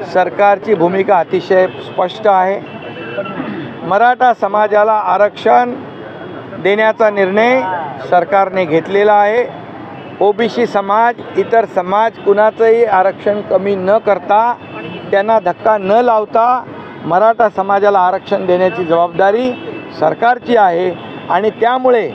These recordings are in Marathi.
सरकारची भूमिका अतिशय स्पष्ट आहे। मराठा समाजाला आरक्षण देण्याचा निर्णय सरकारने घेतलेला आहे। ओबीसी समाज, इतर समाज कुणाचंही आरक्षण कमी न करता, त्यांना धक्का न लावता मराठा समाजाला आरक्षण देण्याची जबाबदारी सरकारची आहे। आणि त्यामुळे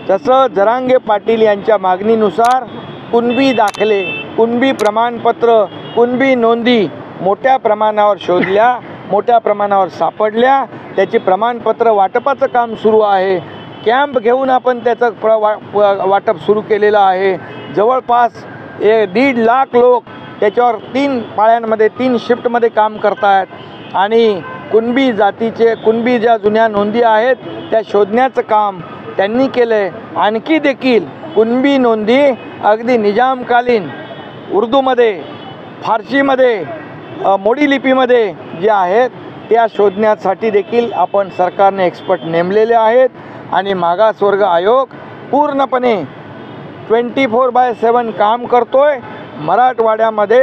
जसं जरांगे पाटील यांच्या मागणीनुसार कुणबी दाखले, कुणबी प्रमाणपत्र, कुणबी नोंदी मोठ्या प्रमाणावर शोधल्या, मोठ्या प्रमाणावर सापडल्या, त्याची प्रमाणपत्र वाटपाचं काम सुरू आहे। कॅम्प घेऊन आपण त्याचं वाटप सुरू केलेलं आहे। जवळपास 1.5 लाख लोक त्याच्यावर 3 पाळ्यांमध्ये 3 शिफ्टमध्ये काम करत आहेत आणि कुणबी जातीचे, कुणबी ज्या जुन्या नोंदी आहेत त्या शोधण्याचं काम त्यांनी केलं आहे। आणखी देखील कुणबी नोंदी अगदी निजामकालीन उर्दूमध्ये, फारसीमध्ये, मोडी लिपीमध्ये जे आहेत त्या शोधण्यासाठी देखील आपण सरकारने एक्सपर्ट नेमलेले आहेत। आणि मागासवर्ग आयोग पूर्णपणे 24/7 काम करतोय। मराठवाड्यामध्ये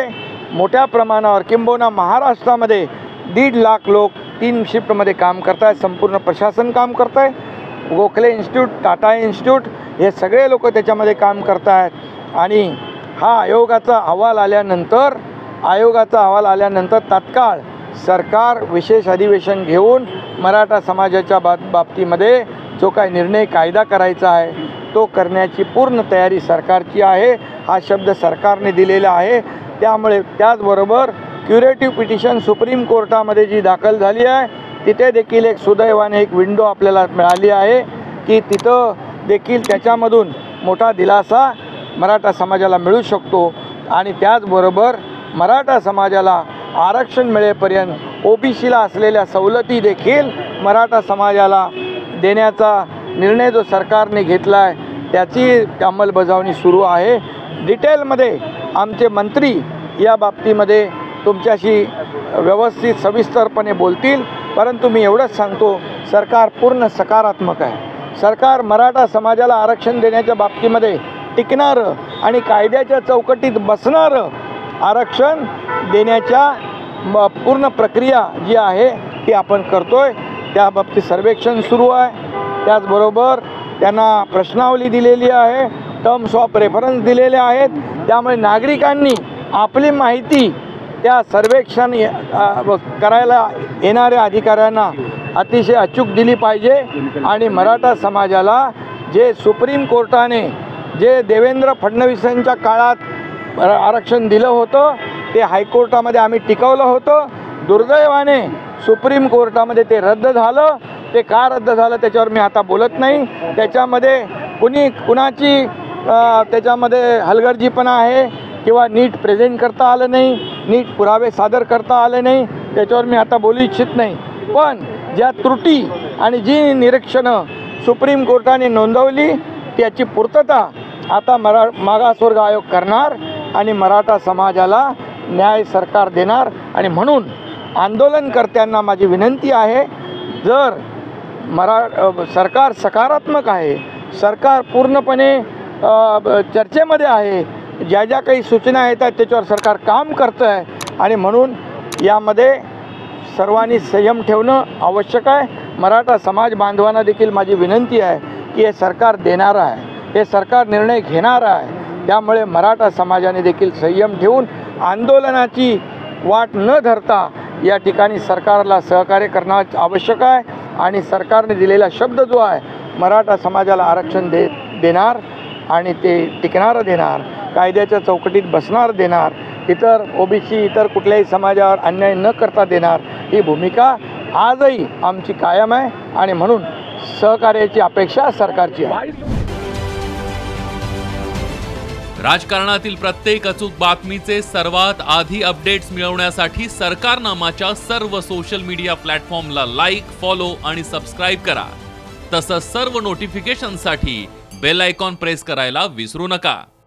मोठ्या प्रमाणावर किंबहुना महाराष्ट्रामध्ये 1.5 लाख लोक 3 शिफ्टमध्ये काम करत आहेत। संपूर्ण प्रशासन काम करत आहे। गोखले इन्स्टिट्यूट, टाटा इन्स्टिट्यूट हे सगळे लोक त्याच्यामध्ये काम करत आहेत। आणि हा आयोगाचा अहवाल आल्यानंतर तात्काळ सरकार विशेष अधिवेशन घेऊन मराठा समाजाच्या बाबतीमध्ये जो काही निर्णय कायदा करायचा आहे तो करण्याची पूर्ण तयारी सरकारची आहे। हा शब्द सरकारने दिलेला आहे। त्यामुळे त्याचबरोबर क्युरेटिव्ह पिटिशन सुप्रीम कोर्टामध्ये जी दाखल झाली आहे तिथे देखील एक सुदैवाने एक विंडो आपल्याला मिळाली आहे की तिथं देखील त्याच्यामधून मोठा दिलासा मराठा समाजाला मिळू शकतो। आणि त्याचबरोबर मराठा समाजाला आरक्षण मिळेपर्यंत ओबीसीला असलेल्या सवलती देखील मराठा समाजाला देण्याचा निर्णय जो सरकारने घेतला आहे त्याची अंमलबजावणी सुरू आहे। डिटेलमध्ये आमचे मंत्री या बाबतीमध्ये तुमच्याशी व्यवस्थित सविस्तरपणे बोलतील, परंतु मी एवढंच सांगतो सरकार पूर्ण सकारात्मक आहे। सरकार मराठा समाजाला आरक्षण देण्याच्या बाबतीमध्ये टिकणारं आणि कायद्याच्या चौकटीत बसणारं आरक्षण देण्याच्या पूर्ण प्रक्रिया जी आहे ती आपण करतोय। त्या बाबतीत सर्वेक्षण सुरू आहे। त्याचबरोबर त्यांना प्रश्नावली दिलेली आहे, टर्म्स ऑफ रेफरन्स दिलेले आहेत। त्यामुळे नागरिकांनी आपली माहिती त्या सर्वेक्षण करायला येणाऱ्या अधिकाऱ्यांना अतिशय अचूक दिली पाहिजे। आणि मराठा समाजाला जे सुप्रीम कोर्टाने जे देवेंद्र फडणवीसांच्या काळात आरक्षण दिलं होतं ते हायकोर्टामध्ये आम्ही टिकवलं होतं। दुर्दैवाने सुप्रीम कोर्टामध्ये ते रद्द झालं। ते का रद्द झालं त्याच्यावर मी आता बोलत नाही। त्याच्यामध्ये कुणाची त्याच्यामध्ये हलगर्जीपणा आहे किंवा नीट प्रेझेंट करता आलं नाही, नीट पुरावे सादर करता आले नाही, त्याच्यावर मी आता बोलू इच्छित नाही। पण ज्या त्रुटी आणि जी निरीक्षणं सुप्रीम कोर्टाने नोंदवली त्याची पूर्तता आता मागासवर्ग आयोग करणार आणि मराठा समाजाला न्याय सरकार देणार। आणि म्हणून आंदोलनकर्त्यांना माझी विनंती आहे, जर सरकार सकारात्मक आहे, सरकार पूर्णपणे चर्चेमध्ये आहे, ज्या ज्या काही सूचना येतात त्याच्यावर सरकार काम करतं आहे आणि म्हणून यामध्ये सर्वांनी संयम ठेवणं आवश्यक आहे। मराठा समाज बांधवांना देखील माझी विनंती आहे की हे सरकार देणारं आहे, हे सरकार निर्णय घेणारं आहे। त्यामुळे मराठा समाजाने देखील संयम ठेवून आंदोलनाची वाट न धरता या ठिकाणी सरकारला सहकार्य करणं आवश्यक आहे। आणि सरकारने दिलेला शब्द जो आहे मराठा समाजाला आरक्षण देणार आणि ते टिकणारं देणार, कायद्याच्या चौकटीत बसणार देणार, इतर ओबीसी इतर कुठल्याही समाजावर अन्याय न करता देणार, ही भूमिका आजही आमची कायम आहे। आणि म्हणून सहकार्याची अपेक्षा सरकारची आहे। राजकारणातील प्रत्येक अचूक बातमीचे सर्वात आधी अपडेट्स मिळवण्यासाठी सरकारनामाच्या सर्व सोशल मीडिया प्लॅटफॉर्मला लाईक, फॉलो आणि सबस्क्राईब करा। तसंच सर्व नोटिफिकेशनसाठी बेल आयकॉन प्रेस करायला विसरू नका।